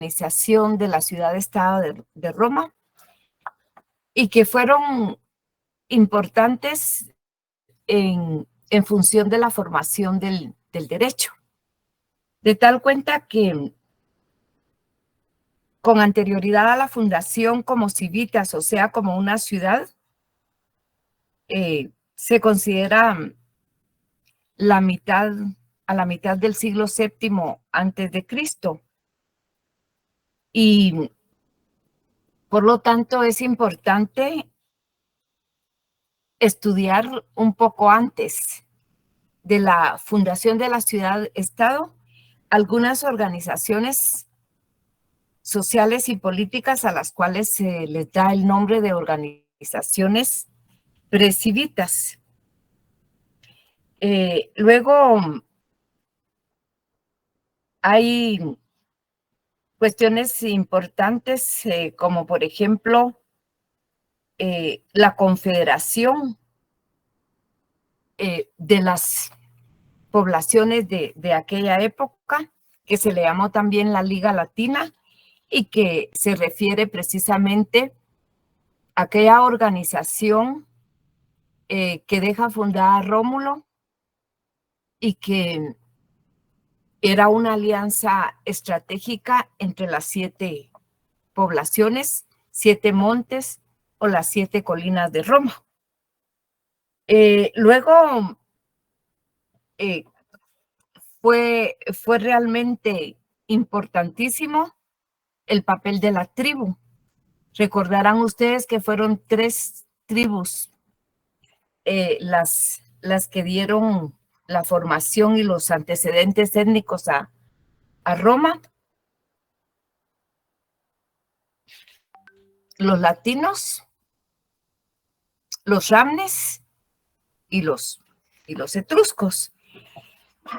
organización de la ciudad-estado de Roma y que fueron importantes en función de la formación del derecho. De tal cuenta que con anterioridad a la fundación como civitas, o sea, como una ciudad, se considera a la mitad del siglo VII antes de Cristo. Y por lo tanto es importante estudiar un poco antes de la fundación de la ciudad-estado algunas organizaciones sociales y políticas a las cuales se les da el nombre de organizaciones precivitas. Luego hay cuestiones importantes como por ejemplo la confederación de las poblaciones de aquella época, que se le llamó también la Liga Latina y que se refiere precisamente a aquella organización que deja fundada Rómulo y que era una alianza estratégica entre las 7 poblaciones, 7 montes o las 7 colinas de Roma. Luego fue realmente importantísimo el papel de la tribu. Recordarán ustedes que fueron 3 tribus las que dieron la formación y los antecedentes étnicos a Roma. Los latinos, los ramnes y los etruscos.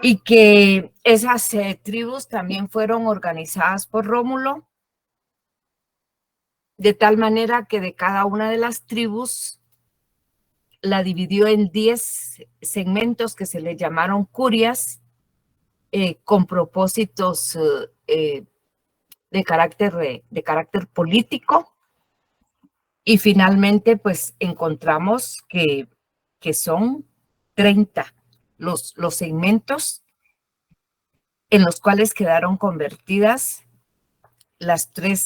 Y que esas tribus también fueron organizadas por Rómulo, de tal manera que de cada una de las tribus la dividió en 10 segmentos que se le llamaron curias, con propósitos de carácter político. Y finalmente, pues encontramos que son 30 los segmentos en los cuales quedaron convertidas las tres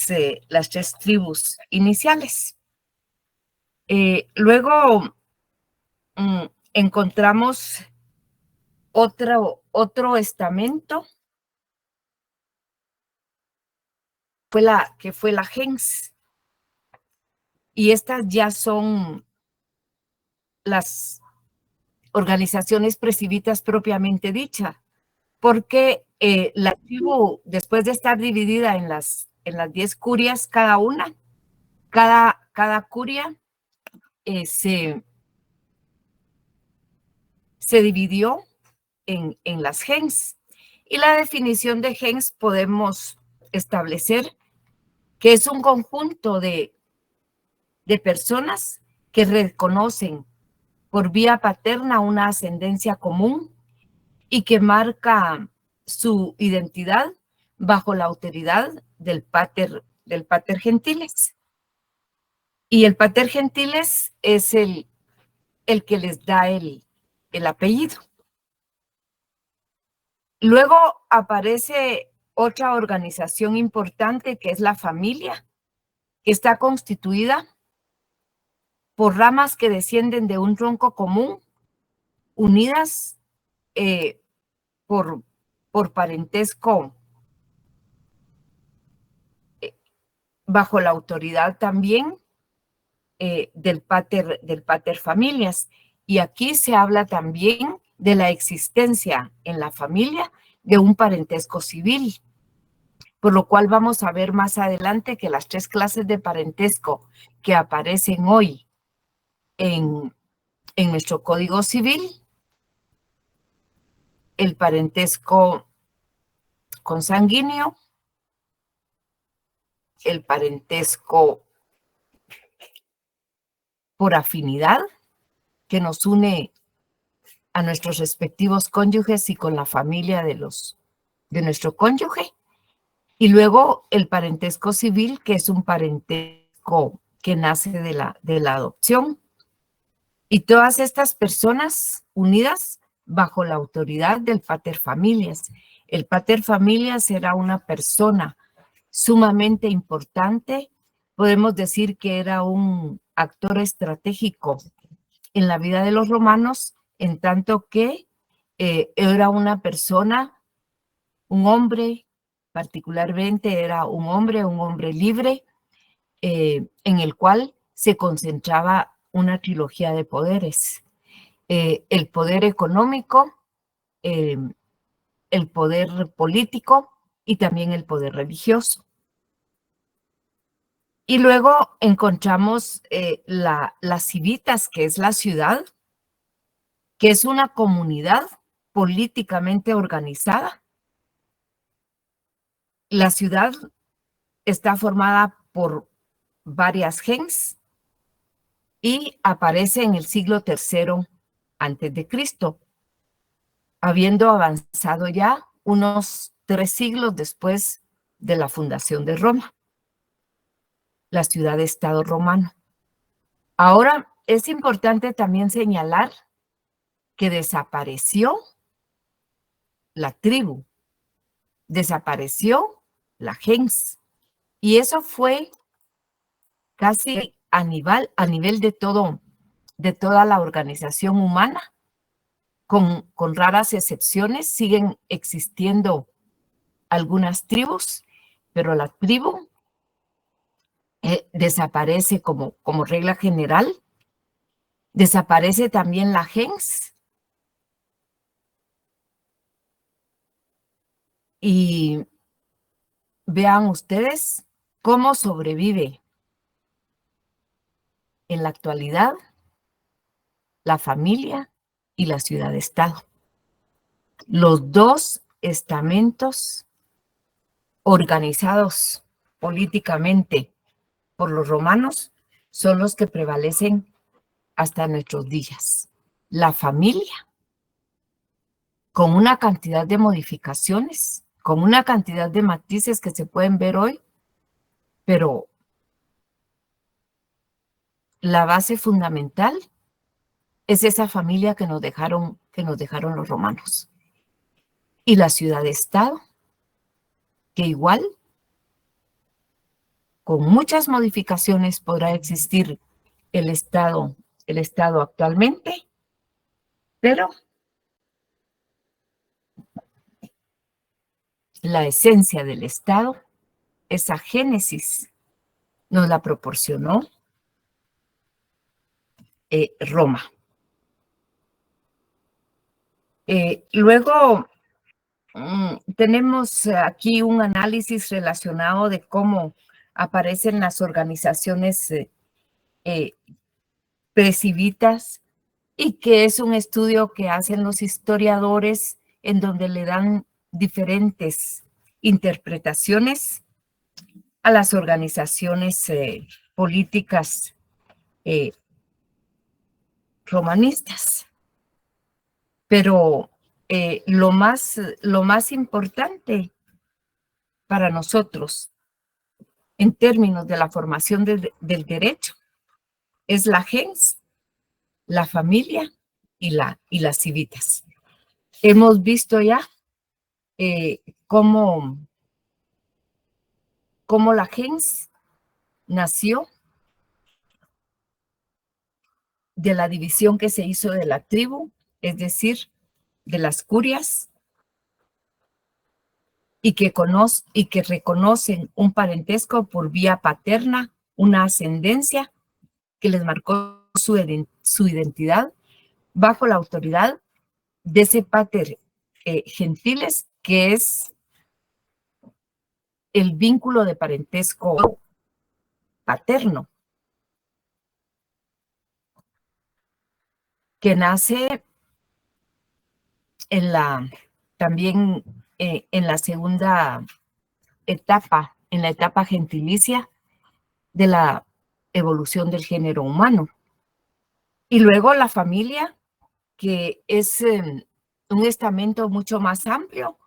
tribus iniciales. Luego encontramos otro estamento, que fue la gens. Y estas ya son las organizaciones presbitas propiamente dicha, porque la tribu, después de estar dividida en las 10 curias cada una, cada curia se dividió en las gens. Y la definición de gens podemos establecer que es un conjunto de personas que reconocen por vía paterna una ascendencia común y que marca su identidad bajo la autoridad del pater gentiles. Y el pater gentiles es el que les da el apellido. Luego aparece otra organización importante que es la familia, que está constituida por ramas que descienden de un tronco común, unidas por parentesco bajo la autoridad también del pater familias. Y aquí se habla también de la existencia en la familia de un parentesco civil, por lo cual vamos a ver más adelante que las 3 clases de parentesco que aparecen hoy en nuestro Código Civil, el parentesco consanguíneo, el parentesco por afinidad, que nos une a nuestros respectivos cónyuges y con la familia de nuestro cónyuge, Y luego el parentesco civil, que es un parentesco que nace de la adopción. Y todas estas personas unidas bajo la autoridad del pater familias. El pater familias era una persona sumamente importante. Podemos decir que era un actor estratégico en la vida de los romanos, en tanto que era una persona, un hombre, particularmente era un hombre libre, en el cual se concentraba una trilogía de poderes. El poder económico, eh, el poder político y también el poder religioso. Y luego encontramos las civitas, que es la ciudad, que es una comunidad políticamente organizada. La ciudad está formada por varias gens y aparece en el siglo III antes de Cristo, habiendo avanzado ya unos 3 siglos después de la fundación de Roma, la ciudad-estado romano. Ahora, es importante también señalar que desapareció la tribu, desapareció la gens, y eso fue casi a nivel de toda la organización humana, con raras excepciones. Siguen existiendo algunas tribus, pero la tribu desaparece como regla general. Desaparece también la gens. Y vean ustedes cómo sobrevive en la actualidad la familia y la ciudad-estado. Los dos estamentos organizados políticamente por los romanos son los que prevalecen hasta nuestros días. La familia, con una cantidad de modificaciones, con una cantidad de matices que se pueden ver hoy, pero la base fundamental es esa familia que nos dejaron los romanos. Y la ciudad-estado, que igual, con muchas modificaciones, podrá existir el estado actualmente, pero la esencia del estado, esa génesis, nos la proporcionó Roma. Luego tenemos aquí un análisis relacionado de cómo aparecen las organizaciones precivitas, y que es un estudio que hacen los historiadores en donde le dan diferentes interpretaciones a las organizaciones políticas romanistas. Pero lo más importante para nosotros en términos de la formación del derecho es la gens, la familia y las civitas. Hemos visto ya cómo la gens nació de la división que se hizo de la tribu, es decir, de las curias, y que reconocen un parentesco por vía paterna, una ascendencia que les marcó su identidad bajo la autoridad de ese pater gentiles, que es el vínculo de parentesco paterno, que nace también en la segunda etapa, en la etapa gentilicia de la evolución del género humano. Y luego la familia, que es un estamento mucho más amplio,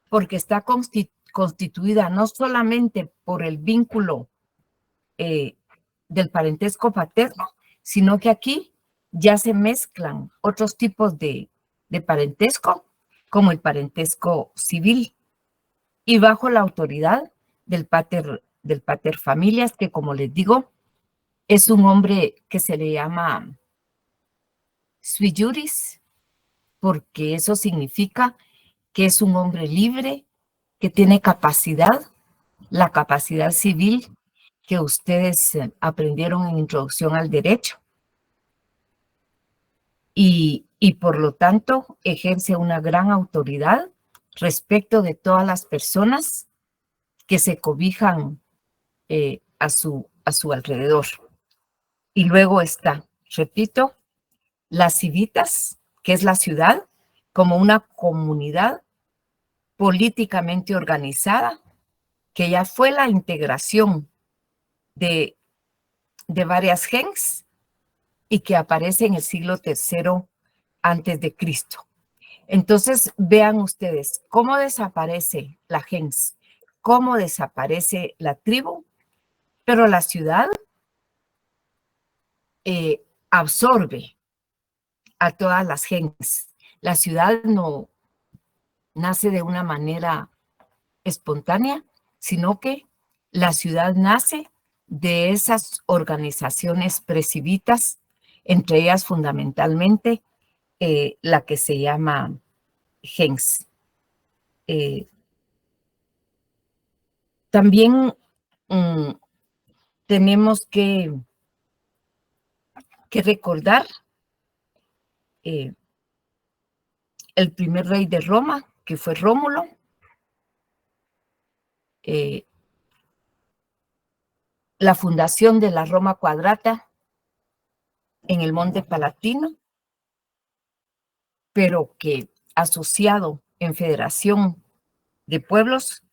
porque está constituida no solamente por el vínculo del parentesco paterno, sino que aquí ya se mezclan otros tipos de parentesco, como el parentesco civil, y bajo la autoridad del pater familias, que como les digo, es un hombre que se le llama sui juris, porque eso significa que es un hombre libre, que tiene capacidad, la capacidad civil que ustedes aprendieron en Introducción al Derecho. Y por lo tanto ejerce una gran autoridad respecto de todas las personas que se cobijan a su alrededor. Y luego está, repito, las civitas, que es la ciudad, como una comunidad políticamente organizada, que ya fue la integración de varias gens y que aparece en el siglo III antes de Cristo. Entonces, vean ustedes cómo desaparece la gens, cómo desaparece la tribu, pero la ciudad absorbe a todas las gens. La ciudad no nace de una manera espontánea, sino que la ciudad nace de esas organizaciones precivitas, entre ellas fundamentalmente la que se llama gens. También tenemos que recordar el primer rey de Roma, que fue Rómulo, la fundación de la Roma Cuadrata en el Monte Palatino, pero que asociado en federación de pueblos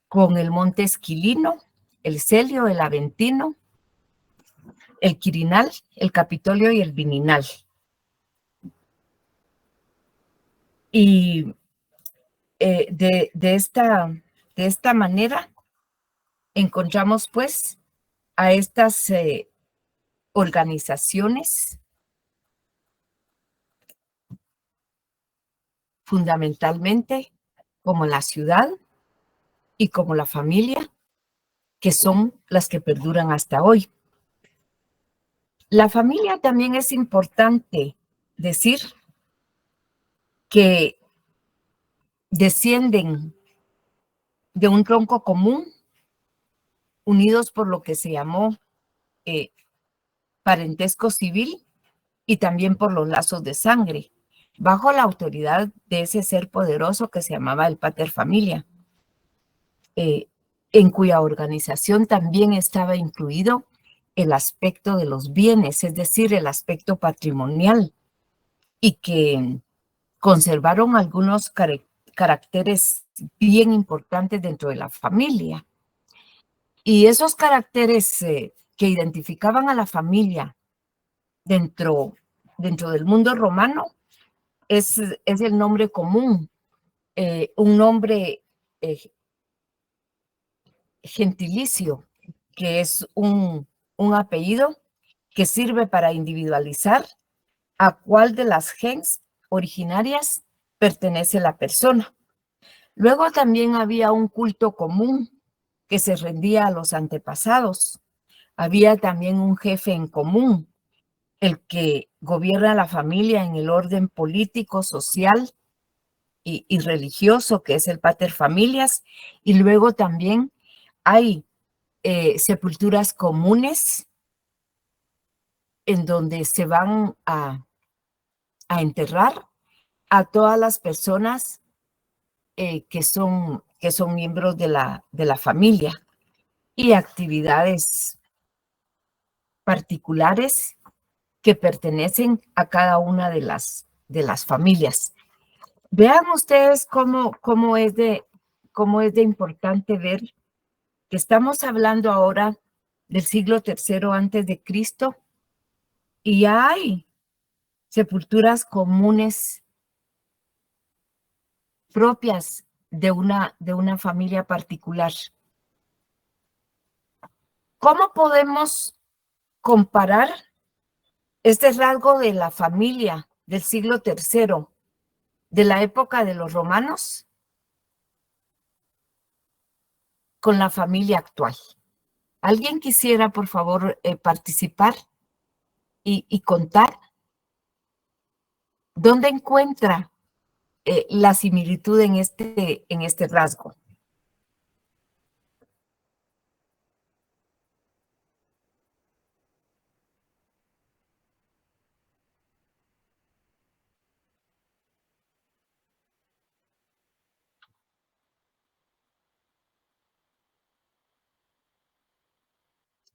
con el Monte Esquilino, el Celio, el Aventino, el Quirinal, el Capitolio y el Viminal. Y de esta manera encontramos pues a estas organizaciones fundamentalmente como la ciudad y como la familia, que son las que perduran hasta hoy. La familia también es importante decir que descienden de un tronco común, unidos por lo que se llamó parentesco civil y también por los lazos de sangre, bajo la autoridad de ese ser poderoso que se llamaba el pater familia, en cuya organización también estaba incluido el aspecto de los bienes, es decir, el aspecto patrimonial, y que conservaron algunos caracteres bien importantes dentro de la familia. Y esos caracteres que identificaban a la familia dentro del mundo romano es el nombre común, un nombre gentilicio, que es un apellido que sirve para individualizar a cuál de las gens originarias pertenece la persona. Luego también había un culto común que se rendía a los antepasados. Había también un jefe en común, el que gobierna la familia en el orden político, social y religioso, que es el pater familias. Y luego también hay sepulturas comunes en donde se van a enterrar a todas las personas que son miembros de la familia, y actividades particulares que pertenecen a cada una de las familias. Vean ustedes cómo es de importante ver que estamos hablando ahora del siglo III antes de Cristo, y hay sepulturas comunes propias de una familia particular. ¿Cómo podemos comparar este rasgo de la familia del siglo III, de la época de los romanos, con la familia actual? ¿Alguien quisiera, por favor, participar y contar dónde encuentra la similitud en este rasgo?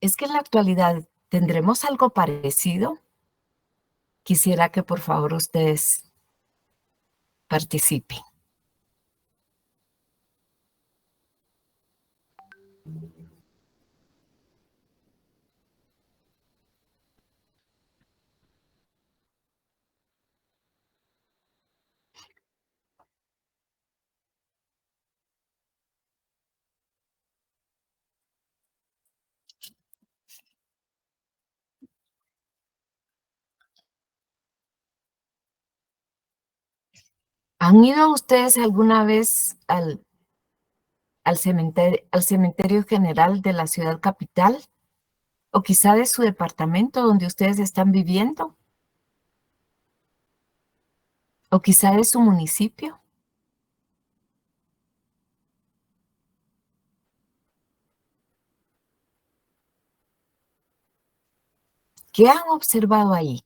Es que en la actualidad tendremos algo parecido. Quisiera que por favor ustedes participen. ¿Han ido ustedes alguna vez al cementerio general de la ciudad capital? ¿O quizá de su departamento donde ustedes están viviendo? ¿O quizá de su municipio? ¿Qué han observado ahí?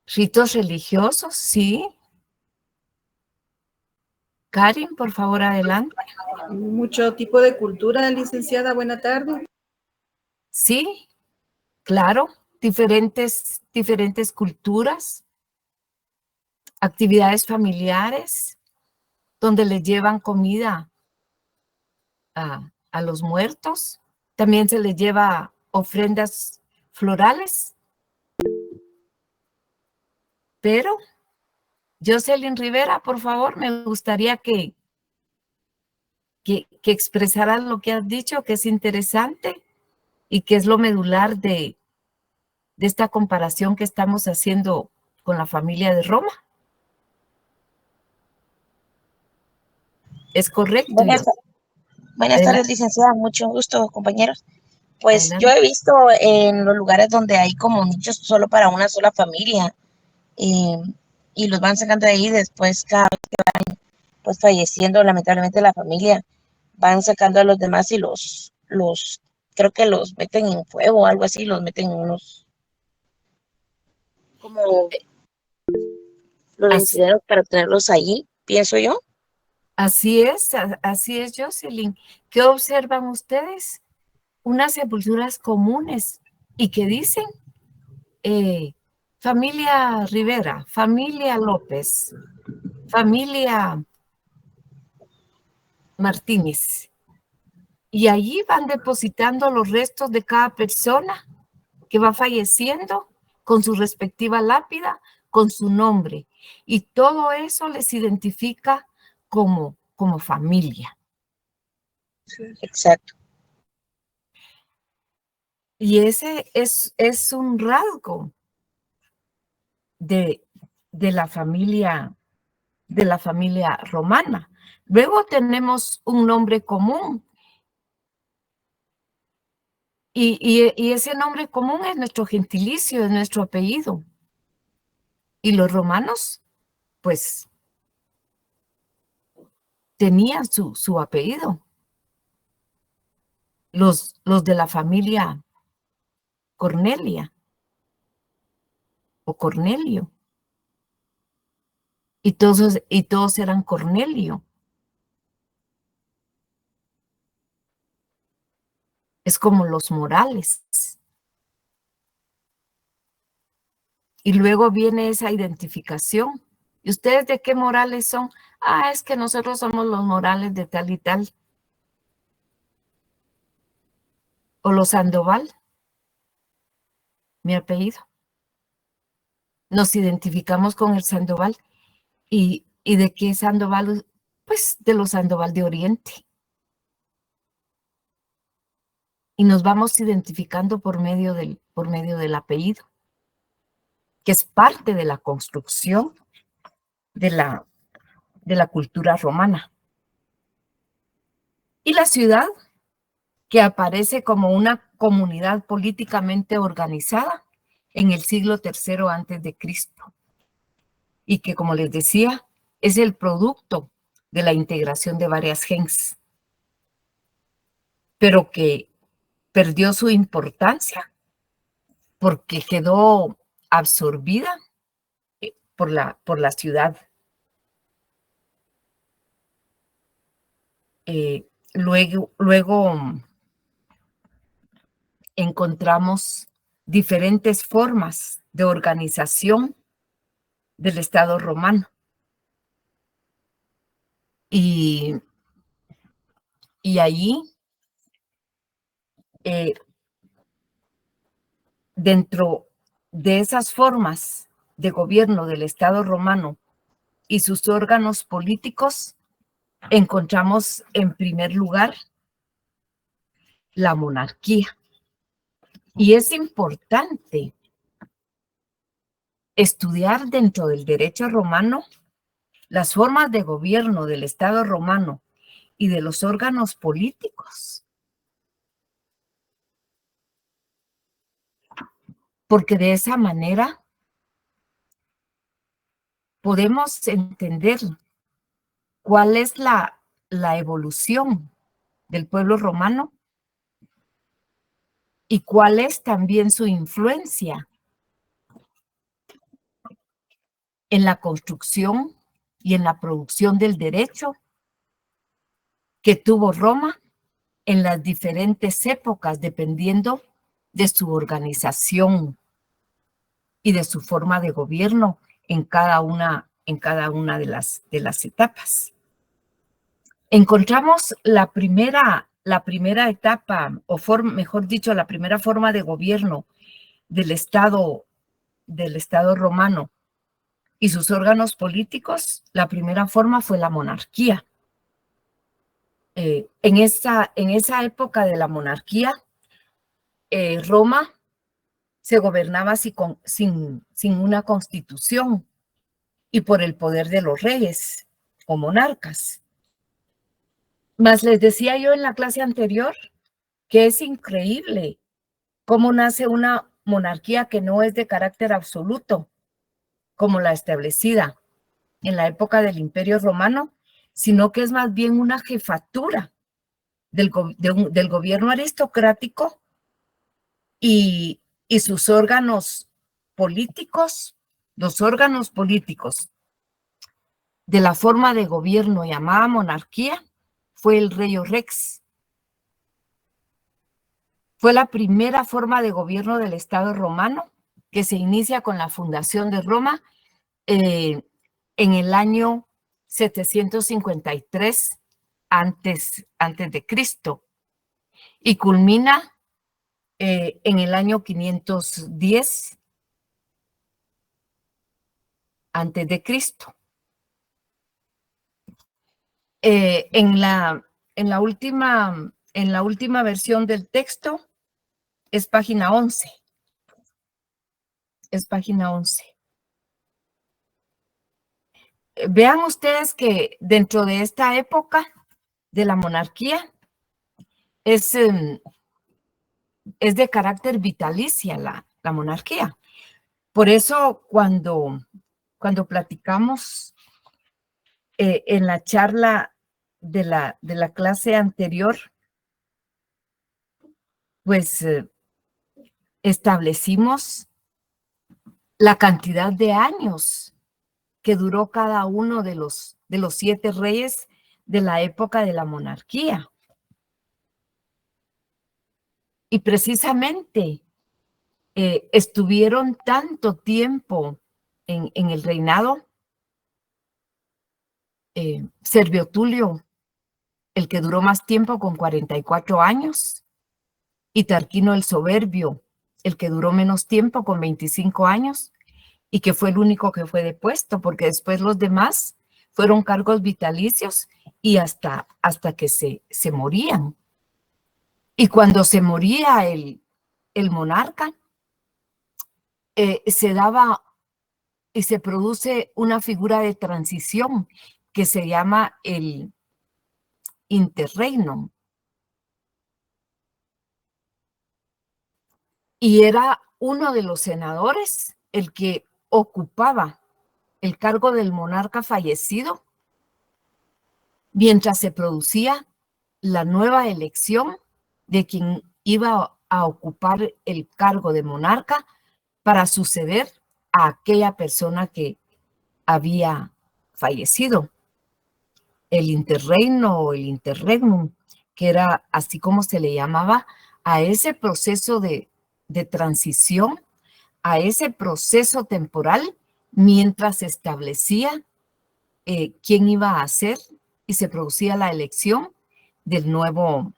¿Ritos religiosos? Sí. Karin, por favor, adelante. Mucho tipo de cultura, licenciada. Buena tarde. Sí, claro. Diferentes culturas, actividades familiares, donde le llevan comida a los muertos. También se les lleva ofrendas florales. Pero, Jocelyn Rivera, por favor, me gustaría que expresaras lo que has dicho, que es interesante y que es lo medular de esta comparación que estamos haciendo con la familia de Roma. ¿Es correcto? Buenas tardes, licenciada. Mucho gusto, compañeros. Pues Adelante. yo he visto en los lugares donde hay como nichos solo para una sola familia y los van sacando de ahí después cada vez que van pues falleciendo lamentablemente la familia, van sacando a los demás y creo que los meten en fuego o algo así, los meten en unos como los Así, incineros para tenerlos ahí, pienso yo. así es, Jocelyn. ¿Qué observan ustedes? Unas sepulturas comunes y que dicen familia Rivera, familia López, familia Martínez. Y allí van depositando los restos de cada persona que va falleciendo con su respectiva lápida, con su nombre. Y todo eso les identifica como familia. Exacto. Y ese es un rasgo de la familia romana. Luego tenemos un nombre común y ese nombre común es nuestro gentilicio, es nuestro apellido. Y los romanos, pues, tenían su apellido. Los de la familia Cornelia o Cornelio. Y todos eran Cornelio. Es como los Morales. Y luego viene esa identificación. ¿Y ustedes de qué Morales son? Ah, es que nosotros somos los Morales de tal y tal. O los Sandoval, mi apellido. nos identificamos con el Sandoval. ¿Y de qué Sandoval? Pues de los Sandoval de Oriente. Y nos vamos identificando por medio del apellido, que es parte de la construcción de la cultura romana. Y la ciudad, que aparece como una comunidad políticamente organizada en el siglo III antes de Cristo. Y que, como les decía, es el producto de la integración de varias gens, pero que perdió su importancia porque quedó absorbida por la ciudad. Luego encontramos diferentes formas de organización del Estado romano. Y allí, dentro de esas formas de gobierno del Estado romano y sus órganos políticos, encontramos en primer lugar la monarquía. Y es importante estudiar dentro del derecho romano las formas de gobierno del Estado romano y de los órganos políticos, porque de esa manera podemos entender cuál es la evolución del pueblo romano y cuál es también su influencia en la construcción y en la producción del derecho que tuvo Roma en las diferentes épocas, dependiendo de su organización y de su forma de gobierno en cada una de las etapas. Encontramos la primera etapa, mejor dicho, la primera forma de gobierno del Estado romano y sus órganos políticos. La primera forma fue la monarquía. En esa época de la monarquía, Roma se gobernaba sin una constitución y por el poder de los reyes o monarcas. Mas les decía yo en la clase anterior que es increíble cómo nace una monarquía que no es de carácter absoluto, como la establecida en la época del Imperio Romano, sino que es más bien una jefatura del gobierno aristocrático y sus órganos políticos, los órganos políticos de la forma de gobierno llamada monarquía, fue el rey o rex. Fue la primera forma de gobierno del Estado romano que se inicia con la fundación de Roma en el año 753 antes de Cristo y culmina en el año 510 antes de Cristo. En la última versión del texto es página 11. Es página 11. Vean ustedes que dentro de esta época de la monarquía es de carácter vitalicia la monarquía. Por eso cuando platicamos en la charla de la clase anterior, pues establecimos la cantidad de años que duró cada uno de los 7 reyes de la época de la monarquía. Y precisamente estuvieron tanto tiempo en el reinado. Servio Tulio, el que duró más tiempo con 44 años, y Tarquino el Soberbio, el que duró menos tiempo con 25 años, y que fue el único que fue depuesto, porque después los demás fueron cargos vitalicios y hasta que se morían. Y cuando se moría el monarca, se daba y se produce una figura de transición que se llama el interregnum. Y era uno de los senadores el que ocupaba el cargo del monarca fallecido mientras se producía la nueva elección de quien iba a ocupar el cargo de monarca para suceder a aquella persona que había fallecido. El interreino o el interregnum, que era así como se le llamaba a ese proceso de transición, a ese proceso temporal mientras se establecía quién iba a ser y se producía la elección del nuevo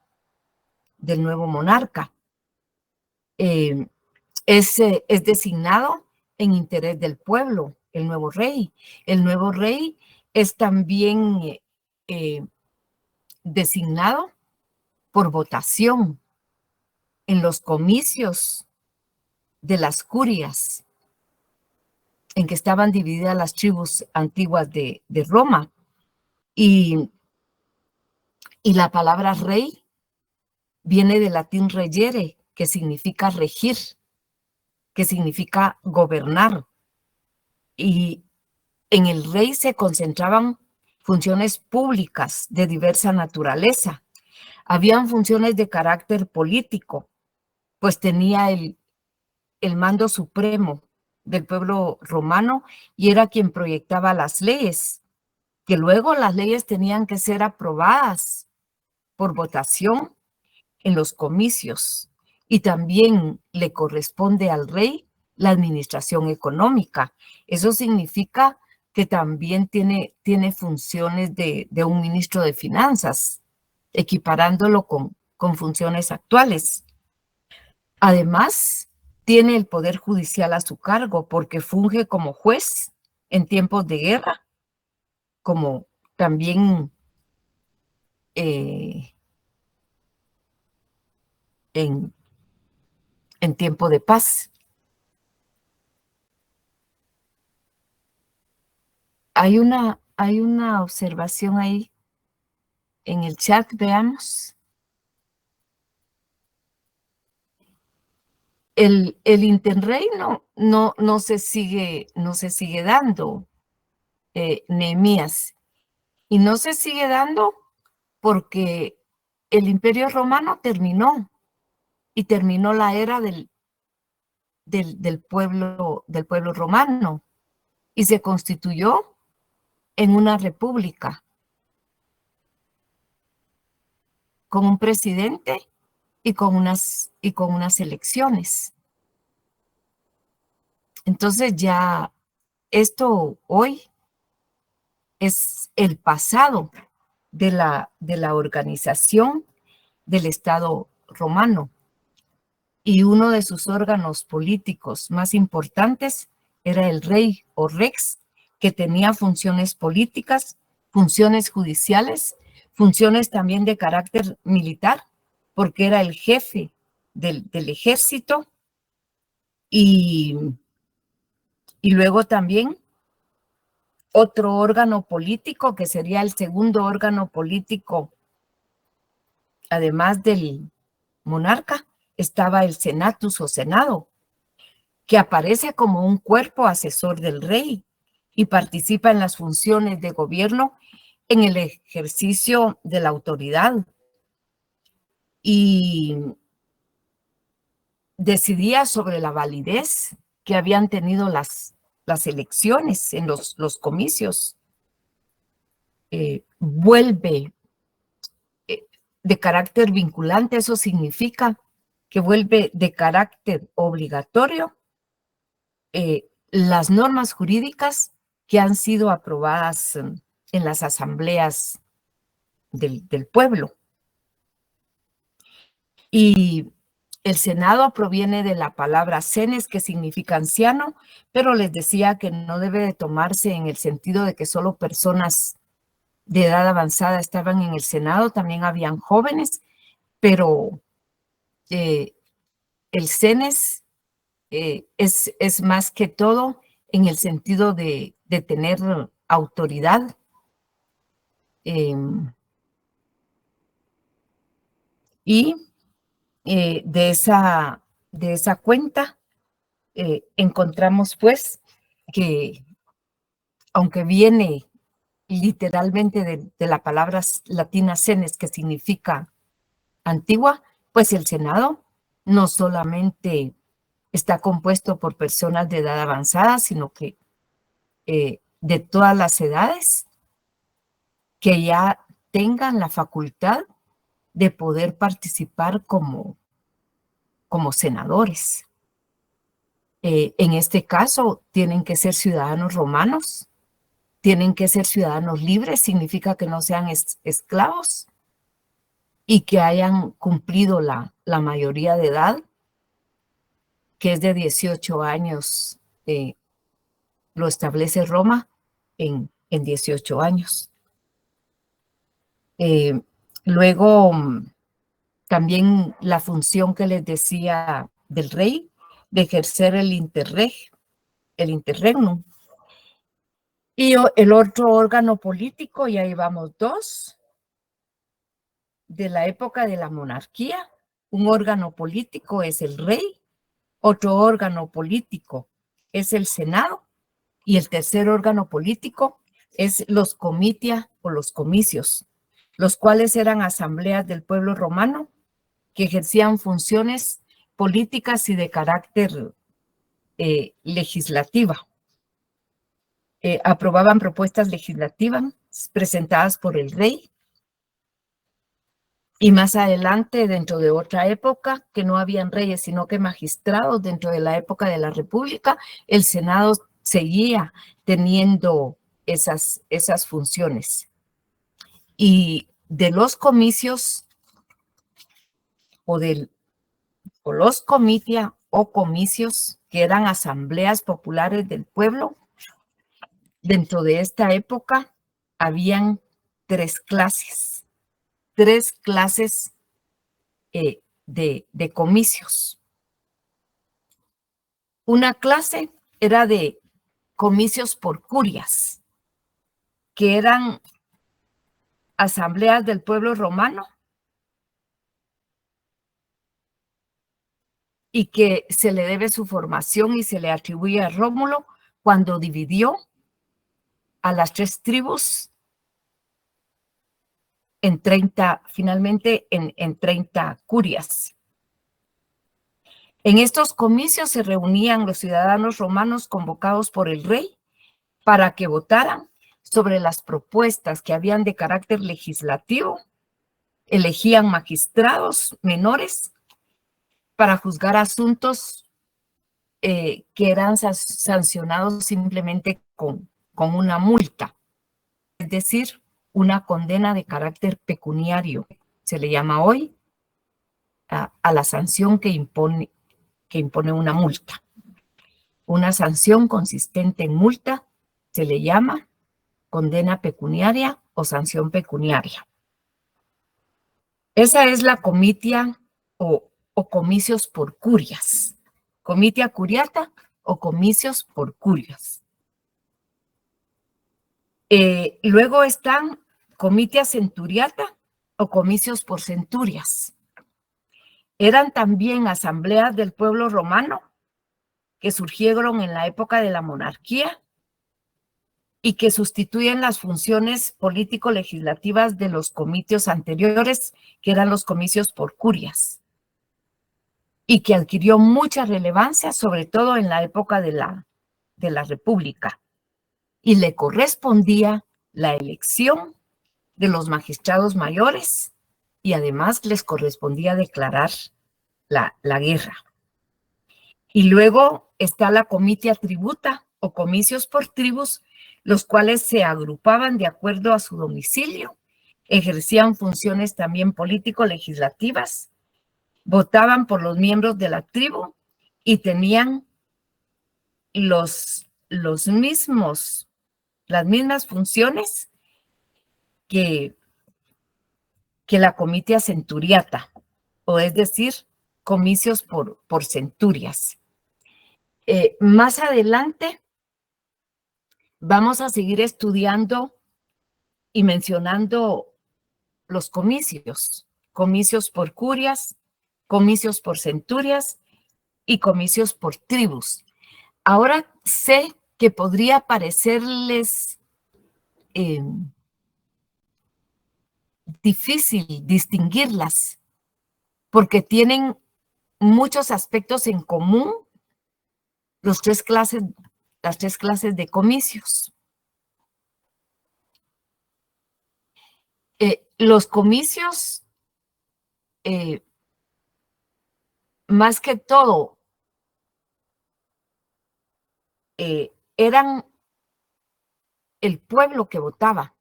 monarca. Es designado en interés del pueblo, el nuevo rey. El nuevo rey es también designado por votación en los comicios de las curias, en que estaban divididas las tribus antiguas de Roma. Y la palabra rey viene del latín regere, que significa regir, que significa gobernar. Y en el rey se concentraban funciones públicas de diversa naturaleza. Habían funciones de carácter político, pues tenía el mando supremo del pueblo romano y era quien proyectaba las leyes, que luego las leyes tenían que ser aprobadas por votación en los comicios, y también le corresponde al rey la administración económica. Eso significa que también tiene funciones de un ministro de finanzas, equiparándolo con funciones actuales. Además, tiene el poder judicial a su cargo porque funge como juez en tiempos de guerra, como también en tiempo de paz. Hay una observación ahí en el chat, veamos. El interreino no se sigue dando, Nehemías, y no se sigue dando porque el Imperio Romano terminó, y terminó la era del pueblo romano, y se constituyó en una república con un presidente y con unas elecciones. Entonces ya esto hoy es el pasado de la organización del Estado romano, y uno de sus órganos políticos más importantes era el rey o rex, que tenía funciones políticas, funciones judiciales, funciones también de carácter militar, porque era el jefe del ejército, y luego también otro órgano político que sería el segundo órgano político, además del monarca, estaba el senatus o senado, que aparece como un cuerpo asesor del rey y participa en las funciones de gobierno en el ejercicio de la autoridad, y decidía sobre la validez que habían tenido las elecciones en los comicios. Vuelve de carácter vinculante, eso significa que vuelve de carácter obligatorio las normas jurídicas que han sido aprobadas en las asambleas del pueblo. Y El Senado proviene de la palabra senes, que significa anciano, pero les decía que no debe de tomarse en el sentido de que solo personas de edad avanzada estaban en el Senado, también habían jóvenes, pero el senes es más que todo en el sentido de tener autoridad. Y de esa cuenta encontramos pues que, aunque viene literalmente de la palabra latina senes, que significa antigua, pues el Senado no solamente está compuesto por personas de edad avanzada, sino que de todas las edades que ya tengan la facultad de poder participar como senadores. En este caso, tienen que ser ciudadanos romanos, tienen que ser ciudadanos libres, significa que no sean esclavos y que hayan cumplido la mayoría de edad, que es de 18 años, lo establece Roma en 18 años. Luego, también la función que les decía del rey, de ejercer el interregnum. Y el otro órgano político, y ahí vamos dos, de la época de la monarquía. Un órgano político es el rey, otro órgano político es el Senado, y el tercer órgano político es los comitia o los comicios, los cuales eran asambleas del pueblo romano que ejercían funciones políticas y de carácter legislativa. Aprobaban propuestas legislativas presentadas por el rey. Y más adelante, dentro de otra época, que no habían reyes, sino que magistrados, dentro de la época de la República, el Senado seguía teniendo esas funciones. Y de los comicios, o los comitia o comicios, que eran asambleas populares del pueblo, dentro de esta época habían tres clases de comicios. Una clase era de comicios por curias, que eran asambleas del pueblo romano y que se le debe su formación y se le atribuye a Rómulo cuando dividió a las 3 tribus en 30, finalmente en 30 curias. En estos comicios se reunían los ciudadanos romanos convocados por el rey para que votaran sobre las propuestas que habían de carácter legislativo, elegían magistrados menores para juzgar asuntos que eran sancionados simplemente con una multa, es decir, una condena de carácter pecuniario. Se le llama hoy a la sanción que impone una multa. Una sanción consistente en multa se le llama condena pecuniaria o sanción pecuniaria. Esa es la comitia o comicios por curias. Comitia curiata o comicios por curias. Luego están comitia centuriata o comicios por centurias. Eran también asambleas del pueblo romano que surgieron en la época de la monarquía y que sustituyen las funciones político-legislativas de los comicios anteriores, que eran los comicios por curias, y que adquirió mucha relevancia, sobre todo en la época de la República, y le correspondía la elección de los magistrados mayores y además les correspondía declarar la guerra. Y luego está la comitia tributa o comicios por tribus, los cuales se agrupaban de acuerdo a su domicilio, ejercían funciones también político-legislativas votaban por los miembros de la tribu y tenían las mismas funciones que la comitia centuriata, o es decir, comicios por centurias. Más adelante vamos a seguir estudiando y mencionando los comicios por curias, comicios por centurias y comicios por tribus. Ahora sé que podría parecerles difícil distinguirlas porque tienen muchos aspectos en común las tres clases de comicios. Los comicios, más que todo, eran el pueblo que votaba.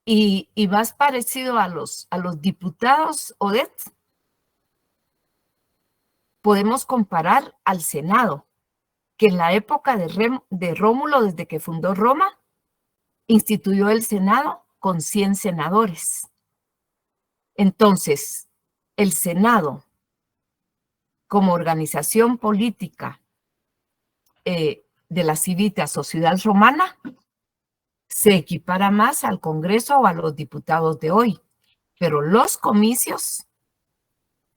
Y más parecido a los diputados, Odette, podemos comparar al Senado, que en la época de Rómulo, desde que fundó Roma, instituyó el Senado con 100 senadores. Entonces, el Senado, como organización política de la civitas o ciudad romana, se equipara más al Congreso o a los diputados de hoy. Pero los comicios,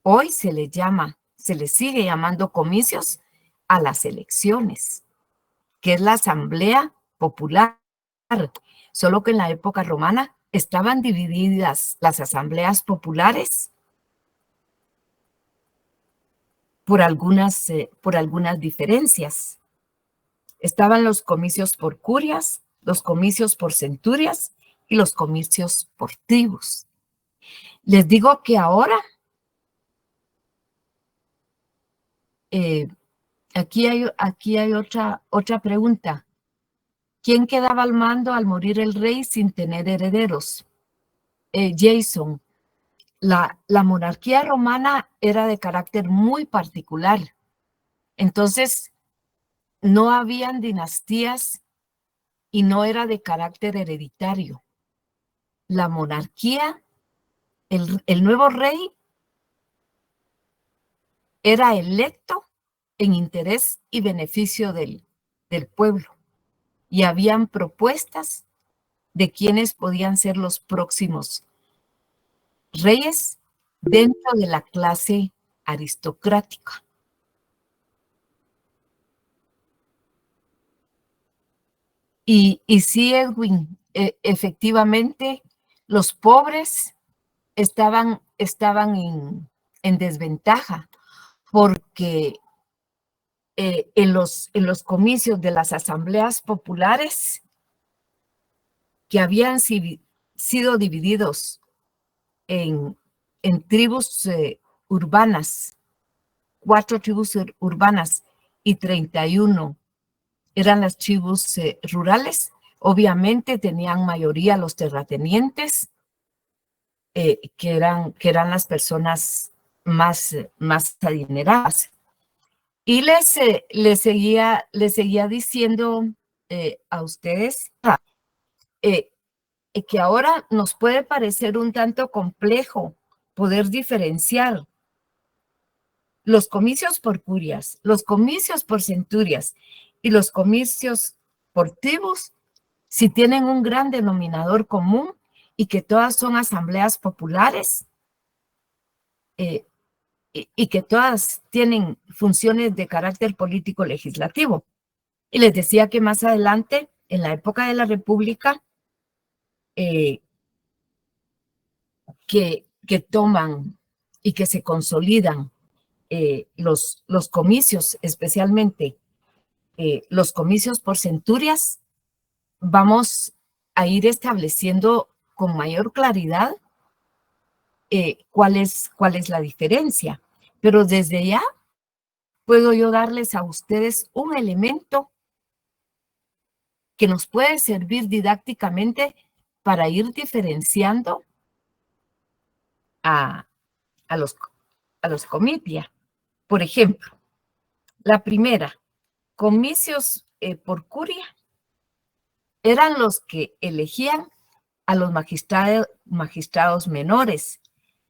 hoy se les sigue llamando comicios a las elecciones, que es la Asamblea Popular. Solo que en la época romana estaban divididas las asambleas populares por algunas diferencias. Estaban los comicios por curias, los comicios por centurias y los comicios por tribus. Les digo que ahora aquí hay otra pregunta. ¿Quién quedaba al mando al morir el rey sin tener herederos? Jason, la monarquía romana era de carácter muy particular. Entonces, no habían dinastías y no era de carácter hereditario. La monarquía, el nuevo rey, era electo en interés y beneficio del pueblo. Y habían propuestas de quiénes podían ser los próximos reyes dentro de la clase aristocrática. Y sí, Edwin, efectivamente, los pobres estaban en desventaja porque en los comicios de las asambleas populares que habían sido divididos en tribus urbanas, 4 tribus urbanas y 31 eran las tribus rurales. Obviamente tenían mayoría los terratenientes, que eran las personas más adineradas. Y les seguía diciendo a ustedes que ahora nos puede parecer un tanto complejo poder diferenciar los comicios por curias, los comicios por centurias y los comicios por tribus, si tienen un gran denominador común y que todas son asambleas populares y que todas tienen funciones de carácter político legislativo. Y les decía que más adelante, en la época de la República, que toman y que se consolidan los comicios, especialmente los comicios por centurias, vamos a ir estableciendo con mayor claridad cuál es la diferencia. Pero desde ya puedo yo darles a ustedes un elemento que nos puede servir didácticamente para ir diferenciando a, a los comitia. Por ejemplo, la primera, comicios por curia, eran los que elegían a los magistrados menores,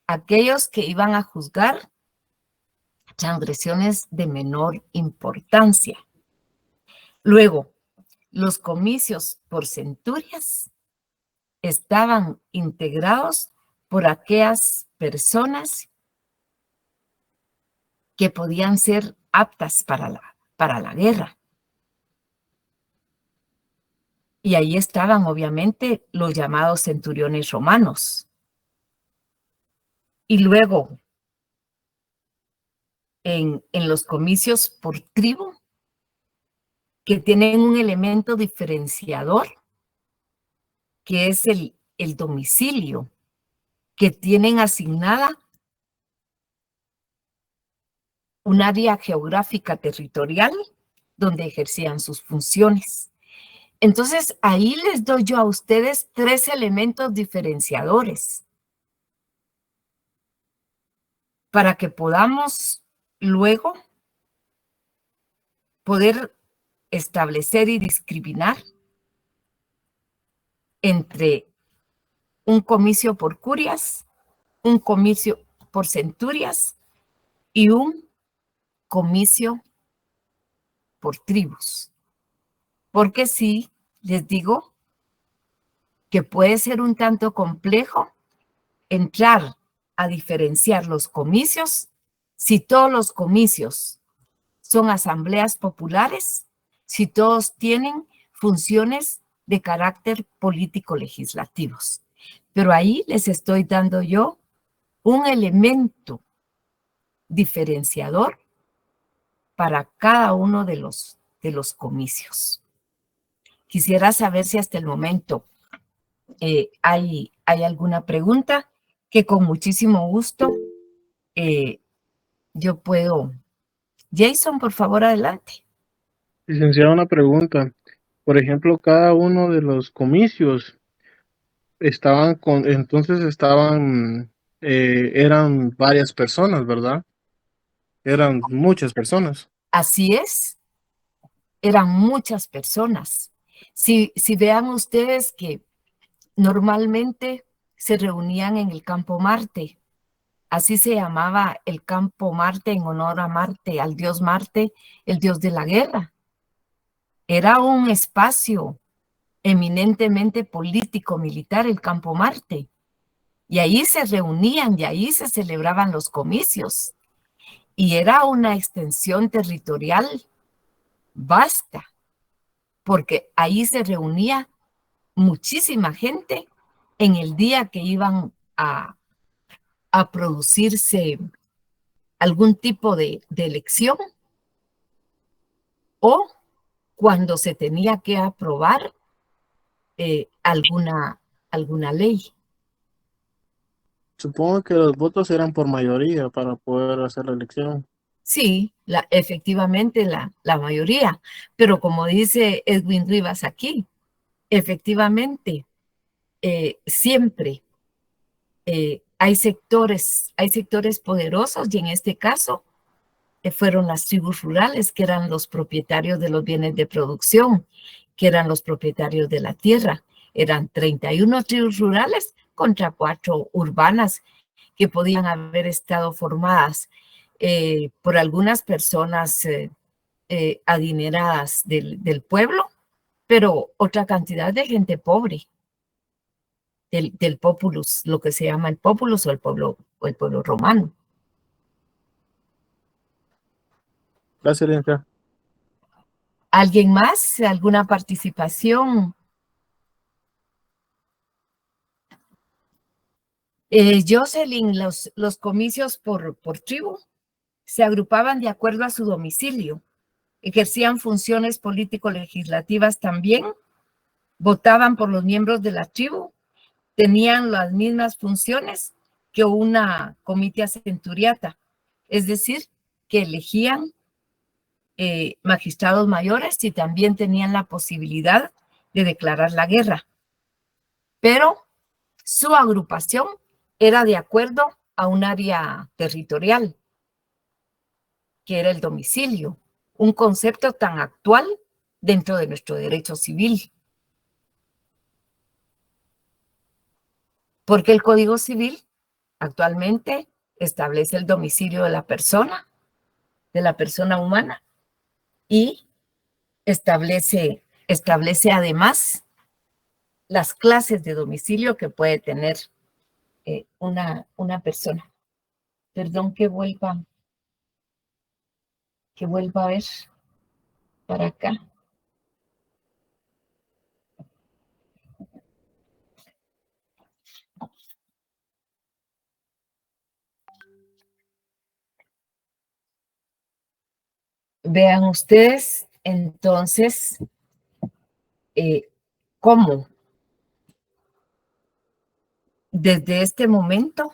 aquellos que iban a juzgar transgresiones de menor importancia. Luego, los comicios por centurias estaban integrados por aquellas personas que podían ser aptas para la guerra. Y ahí estaban, obviamente, los llamados centuriones romanos. Y luego, en los comicios por tribu, que tienen un elemento diferenciador, que es el domicilio, que tienen asignada un área geográfica territorial donde ejercían sus funciones. Entonces, ahí les doy yo a ustedes 3 elementos diferenciadores para que podamos luego poder establecer y discriminar entre un comicio por curias, un comicio por centurias y un comicio por tribus. Porque sí, les digo que puede ser un tanto complejo entrar a diferenciar los comicios si todos los comicios son asambleas populares, si todos tienen funciones de carácter político-legislativos. Pero ahí les estoy dando yo un elemento diferenciador para cada uno de los comicios. Quisiera saber si hasta el momento hay alguna pregunta que con muchísimo gusto yo puedo. Jason, por favor, adelante. Licenciada, una pregunta. Por ejemplo, cada uno de los comicios eran varias personas, ¿verdad? Eran muchas personas. Así es, eran muchas personas. Si vean ustedes que normalmente se reunían en el Campo Marte, así se llamaba el Campo Marte en honor a Marte, al dios Marte, el dios de la guerra. Era un espacio eminentemente político-militar, el Campo Marte. Y ahí se reunían y ahí se celebraban los comicios. Y era una extensión territorial vasta, porque ahí se reunía muchísima gente en el día que iban a producirse algún tipo de elección o cuando se tenía que aprobar alguna ley. Supongo que los votos eran por mayoría para poder hacer la elección. Sí, efectivamente la mayoría, pero como dice Edwin Rivas aquí, efectivamente, siempre hay sectores poderosos y en este caso fueron las tribus rurales que eran los propietarios de los bienes de producción, que eran los propietarios de la tierra. Eran 31 tribus rurales contra 4 urbanas que podían haber estado formadas por algunas personas adineradas del pueblo, pero otra cantidad de gente pobre, del populus, lo que se llama el populus o el pueblo romano. Gracias, licenciada. ¿Alguien más? ¿Alguna participación? Jocelyn, los comicios por tribu se agrupaban de acuerdo a su domicilio, ejercían funciones político-legislativas también, votaban por los miembros de la tribu, tenían las mismas funciones que una comitia centuriata, es decir, que elegían magistrados mayores y también tenían la posibilidad de declarar la guerra. Pero su agrupación era de acuerdo a un área territorial, que era el domicilio, un concepto tan actual dentro de nuestro derecho civil. Porque el Código Civil actualmente establece el domicilio de la persona humana, y establece además las clases de domicilio que puede tener una persona. Perdón que vuelva a ver para acá. Vean ustedes entonces cómo desde este momento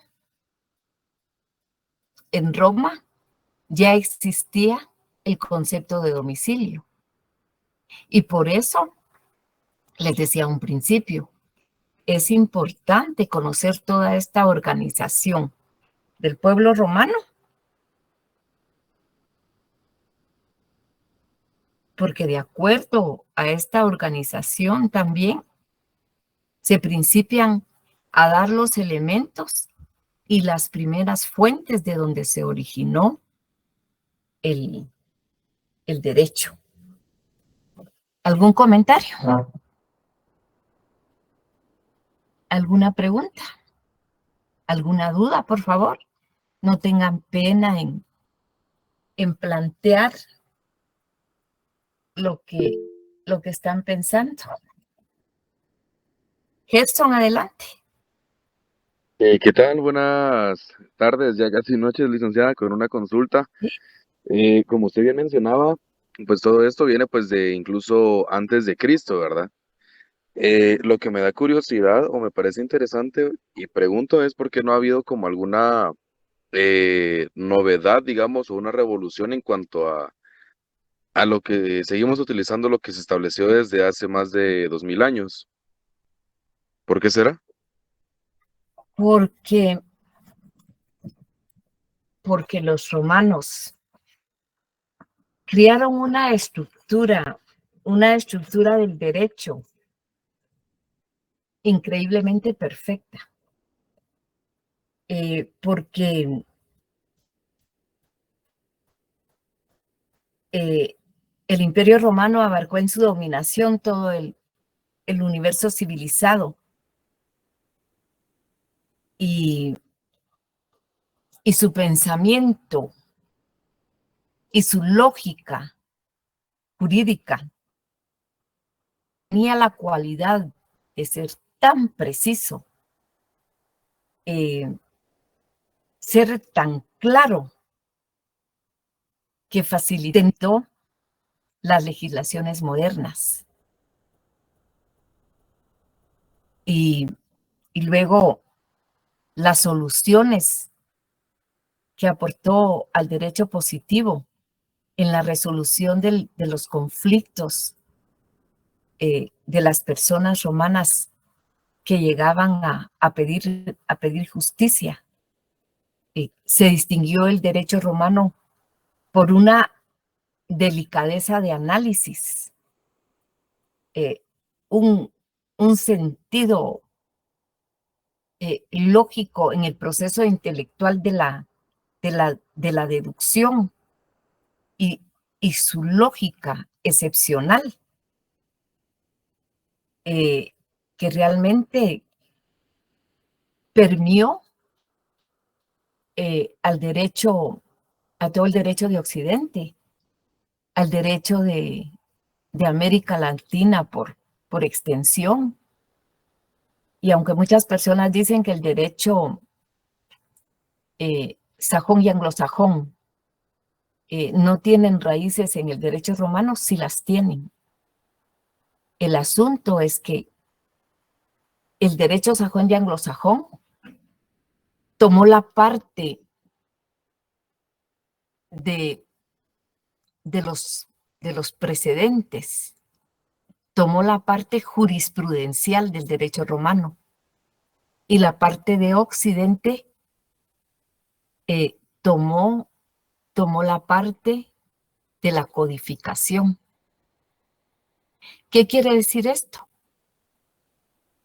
en Roma ya existía el concepto de domicilio. Y por eso les decía a un principio, es importante conocer toda esta organización del pueblo romano, porque de acuerdo a esta organización también se principian a dar los elementos y las primeras fuentes de donde se originó el derecho. ¿Algún comentario? ¿Alguna pregunta? ¿Alguna duda, por favor? No tengan pena en plantear lo que están pensando. Gerson, adelante. ¿Qué tal? Buenas tardes, ya casi noches, licenciada, con una consulta. Como usted bien mencionaba, pues todo esto viene pues de incluso antes de Cristo, ¿verdad? Lo que me da curiosidad o me parece interesante y pregunto es por qué no ha habido como alguna novedad, digamos, o una revolución en cuanto a lo que seguimos utilizando, lo que se estableció desde hace más de 2000 años. ¿Por qué será? Porque los romanos crearon una estructura del derecho increíblemente perfecta. Porque el Imperio Romano abarcó en su dominación todo el universo civilizado. Y su pensamiento y su lógica jurídica tenía la cualidad de ser tan preciso, ser tan claro, que facilitó las legislaciones modernas. Y luego las soluciones que aportó al derecho positivo en la resolución de los conflictos de las personas romanas que llegaban a pedir justicia. Se distinguió el derecho romano por una delicadeza de análisis, un sentido lógico en el proceso intelectual de la deducción, y su lógica excepcional, que realmente permeó a todo el derecho de Occidente, al derecho de América Latina por extensión. Y aunque muchas personas dicen que el derecho sajón y anglosajón no tienen raíces en el derecho romano, sí las tienen. El asunto es que el derecho sajón y anglosajón tomó la parte de los precedentes, tomó la parte jurisprudencial del derecho romano, y la parte de Occidente tomó la parte de la codificación. ¿Qué quiere decir esto?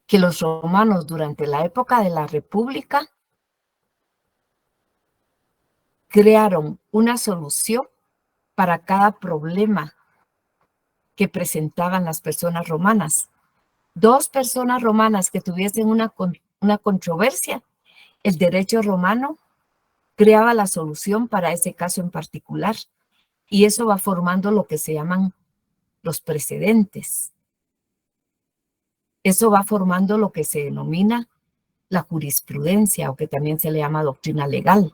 Que los romanos durante la época de la República crearon una solución para cada problema que presentaban las personas romanas. 2 personas romanas que tuviesen una controversia, el derecho romano creaba la solución para ese caso en particular. Y eso va formando lo que se llaman los precedentes. Eso va formando lo que se denomina la jurisprudencia, o que también se le llama doctrina legal.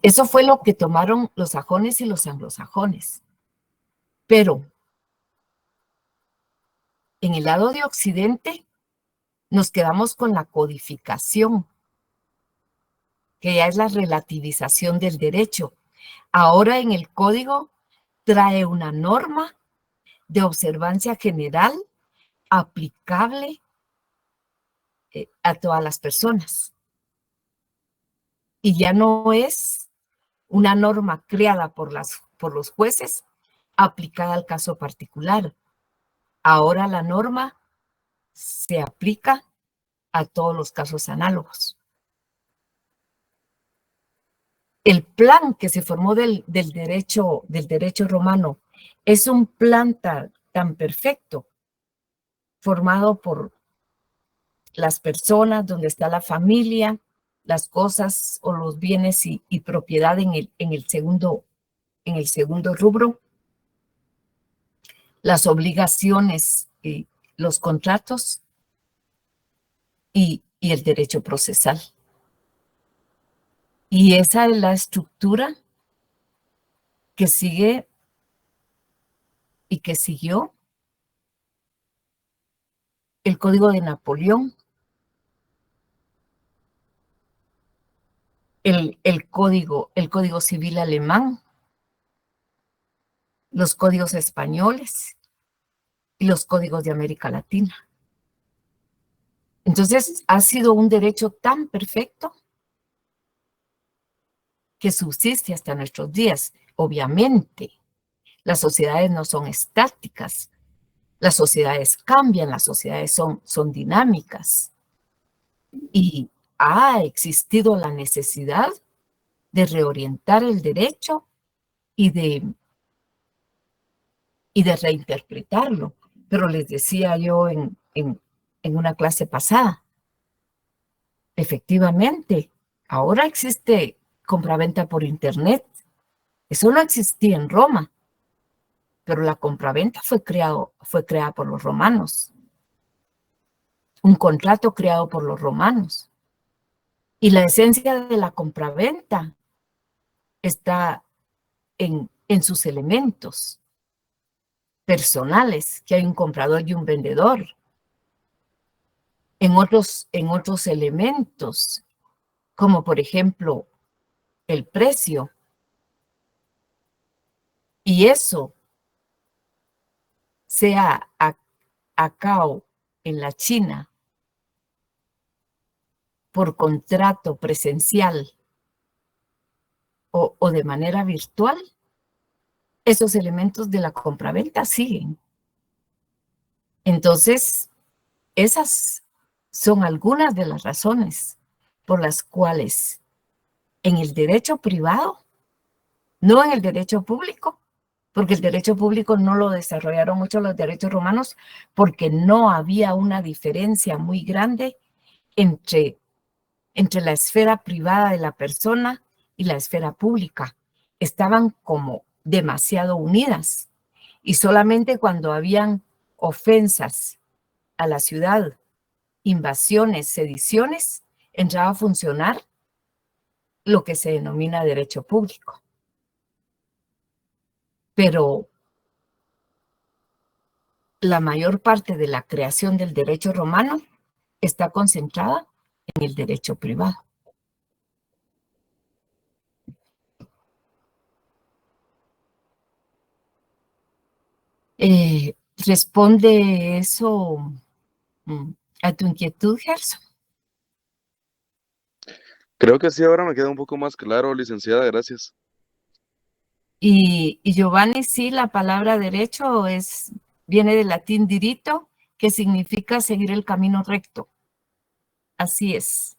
Eso fue lo que tomaron los sajones y los anglosajones. Pero en el lado de Occidente nos quedamos con la codificación, que ya es la relativización del derecho. Ahora en el código trae una norma de observancia general aplicable a todas las personas. Y ya no es una norma creada por los jueces aplicada al caso particular. Ahora la norma se aplica a todos los casos análogos. El plan que se formó del derecho romano es un plan tan perfecto, formado por las personas, donde está la familia, las cosas o los bienes y propiedad en el segundo rubro, las obligaciones y los contratos y el derecho procesal. Y esa es la estructura que sigue y que siguió el Código de Napoleón, el Código Civil alemán, los códigos españoles y los códigos de América Latina. Entonces, ha sido un derecho tan perfecto que subsiste hasta nuestros días. Obviamente, las sociedades no son estáticas, las sociedades cambian, las sociedades son dinámicas. Y ha existido la necesidad de reorientar el derecho y de reinterpretarlo. Pero les decía yo en una clase pasada, efectivamente, ahora existe compraventa por internet. Eso no existía en Roma, pero la compraventa fue creada por los romanos. Un contrato creado por los romanos. Y la esencia de la compraventa está en sus elementos personales, que hay un comprador y un vendedor. En otros elementos, como por ejemplo el precio. Y eso, sea acá o en la China, por contrato presencial o de manera virtual, esos elementos de la compraventa siguen. Entonces, esas son algunas de las razones por las cuales en el derecho privado, no en el derecho público, porque el derecho público no lo desarrollaron mucho los derechos romanos, porque no había una diferencia muy grande entre la esfera privada de la persona y la esfera pública. Estaban como demasiado unidas. Y solamente cuando habían ofensas a la ciudad, invasiones, sediciones, entraba a funcionar lo que se denomina derecho público. Pero la mayor parte de la creación del derecho romano está concentrada en el derecho privado. ¿Responde eso a tu inquietud, Gerson? Creo que sí, ahora me queda un poco más claro, licenciada, gracias. Y Giovanni, sí, la palabra derecho viene del latín dirito, que significa seguir el camino recto. Así es.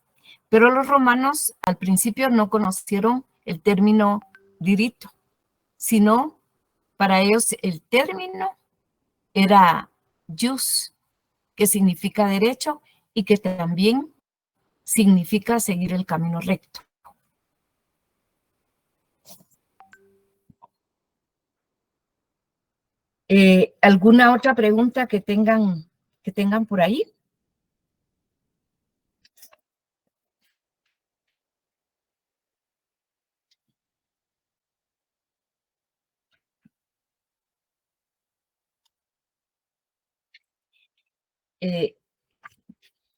Pero los romanos al principio no conocieron el término dirito, sino para ellos el término era jus, que significa derecho y que también significa seguir el camino recto. ¿Alguna otra pregunta que tengan por ahí?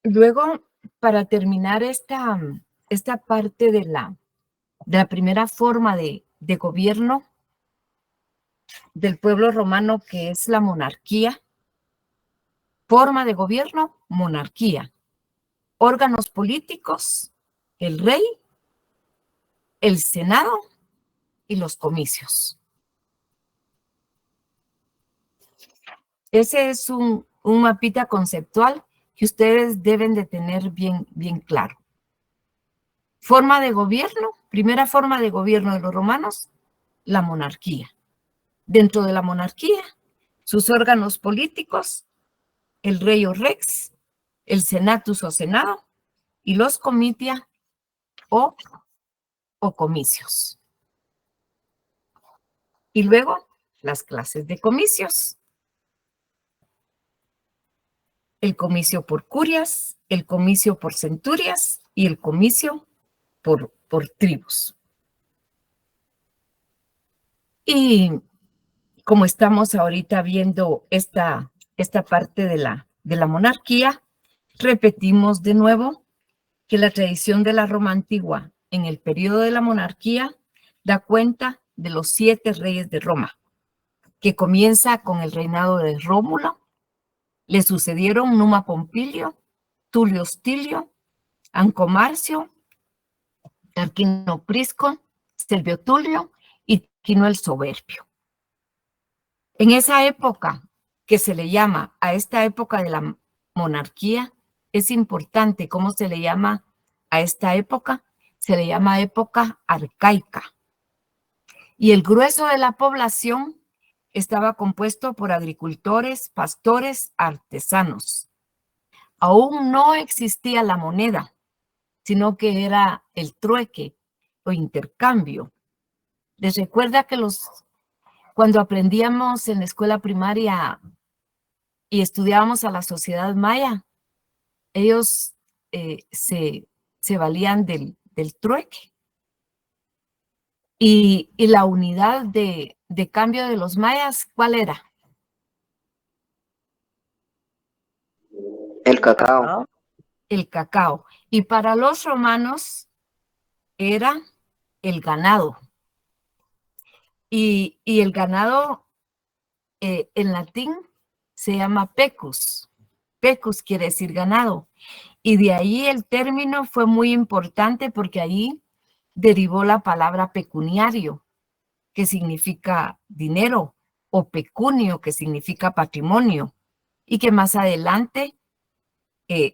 Luego, para terminar esta parte de la primera forma de gobierno del pueblo romano, que es la monarquía, forma de gobierno, monarquía, órganos políticos, el rey, el senado y los comicios. Ese es un mapita conceptual que ustedes deben de tener bien claro. Forma de gobierno, primera forma de gobierno de los romanos, la monarquía. Dentro de la monarquía, sus órganos políticos, el rey o rex, el senatus o senado, y los comitia o comicios. Y luego, las clases de comicios. El comicio por curias, el comicio por centurias y el comicio por tribus. Y como estamos ahorita viendo esta parte de la monarquía, repetimos de nuevo que la tradición de la Roma antigua en el periodo de la monarquía da cuenta de los 7 reyes de Roma, que comienza con el reinado de Rómulo. Le sucedieron Numa Pompilio, Tulio Hostilio, Ancomarcio, Tarquino Prisco, Servio Tulio y Quino el Soberbio. En esa época, que se le llama a esta época de la monarquía, es importante cómo se le llama a esta época. Se le llama época arcaica. Y el grueso de la población estaba compuesto por agricultores, pastores, artesanos. Aún no existía la moneda, sino que era el trueque o intercambio. ¿Les recuerda que cuando aprendíamos en la escuela primaria y estudiábamos a la sociedad maya, ellos se valían del trueque? Y la unidad de cambio de los mayas, ¿cuál era? El cacao. El cacao. Y para los romanos era el ganado. Y el ganado en latín se llama pecus. Pecus quiere decir ganado. Y de ahí el término fue muy importante porque ahí derivó la palabra pecuniario, que significa dinero, o pecunio, que significa patrimonio, y que más adelante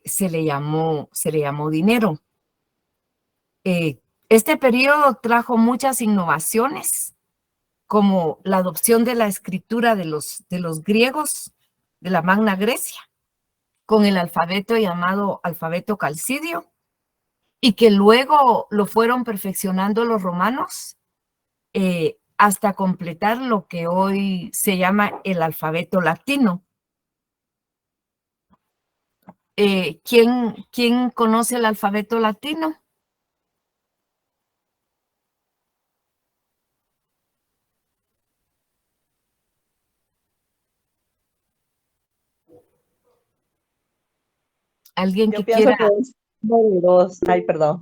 se le llamó dinero. Este periodo trajo muchas innovaciones, como la adopción de la escritura de los griegos, de la Magna Grecia, con el alfabeto llamado alfabeto calcidio, y que luego lo fueron perfeccionando los romanos hasta completar lo que hoy se llama el alfabeto latino. ¿Quién conoce el alfabeto latino? ¿Alguien que quiera? Que es uno de dos. Ay, perdón.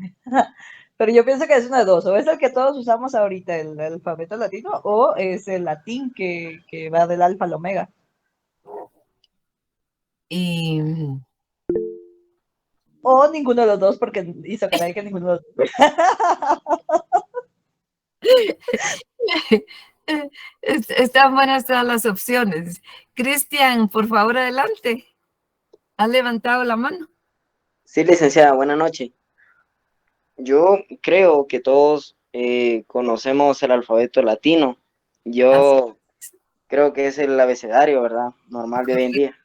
Pero yo pienso que es una de dos. O es el que todos usamos ahorita, el alfabeto latino, o es el latín que va del alfa al omega. Y o ninguno de los dos, porque hizo caray que ninguno de los dos. Están buenas todas las opciones. Cristian, por favor, adelante. ¿Has levantado la mano? Sí, licenciada, buenas noches. Yo creo que todos conocemos el alfabeto latino. Yo creo que es el abecedario, ¿verdad? Normal de hoy en día.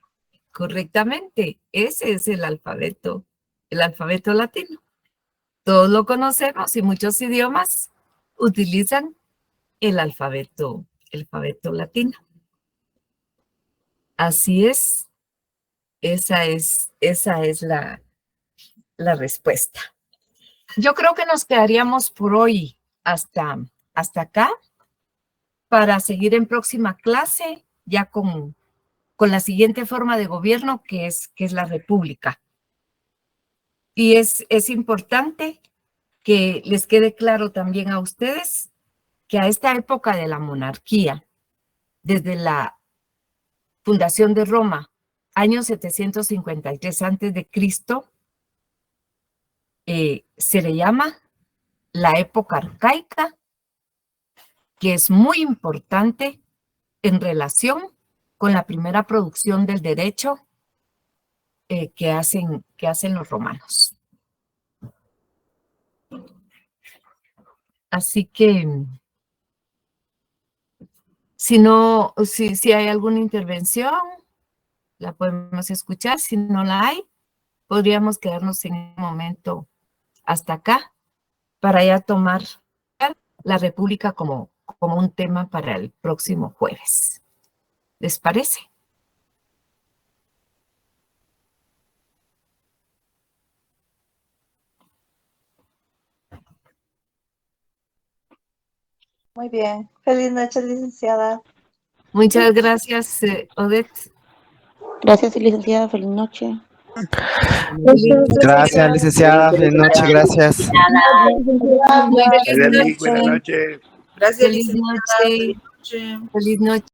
Correctamente, ese es el alfabeto latino. Todos lo conocemos y muchos idiomas utilizan el alfabeto latino. Así es, esa es la respuesta. Yo creo que nos quedaríamos por hoy hasta acá para seguir en próxima clase ya con la siguiente forma de gobierno que es la república. Y es importante que les quede claro también a ustedes que a esta época de la monarquía, desde la fundación de Roma, año 753 a.C., se le llama la época arcaica, que es muy importante en relación con la primera producción del derecho que hacen los romanos. Así que, si hay alguna intervención, la podemos escuchar. Si no la hay, podríamos quedarnos en un momento hasta acá para ya tomar la República como un tema para el próximo jueves. ¿Les parece? Muy bien. Feliz noche, licenciada. Muchas gracias, Odette. Gracias, licenciada. Feliz noche. Gracias, licenciada. Feliz noche, gracias. Muy feliz Buenas noche. noches. Gracias, Feliz licenciada. noche. Feliz noche.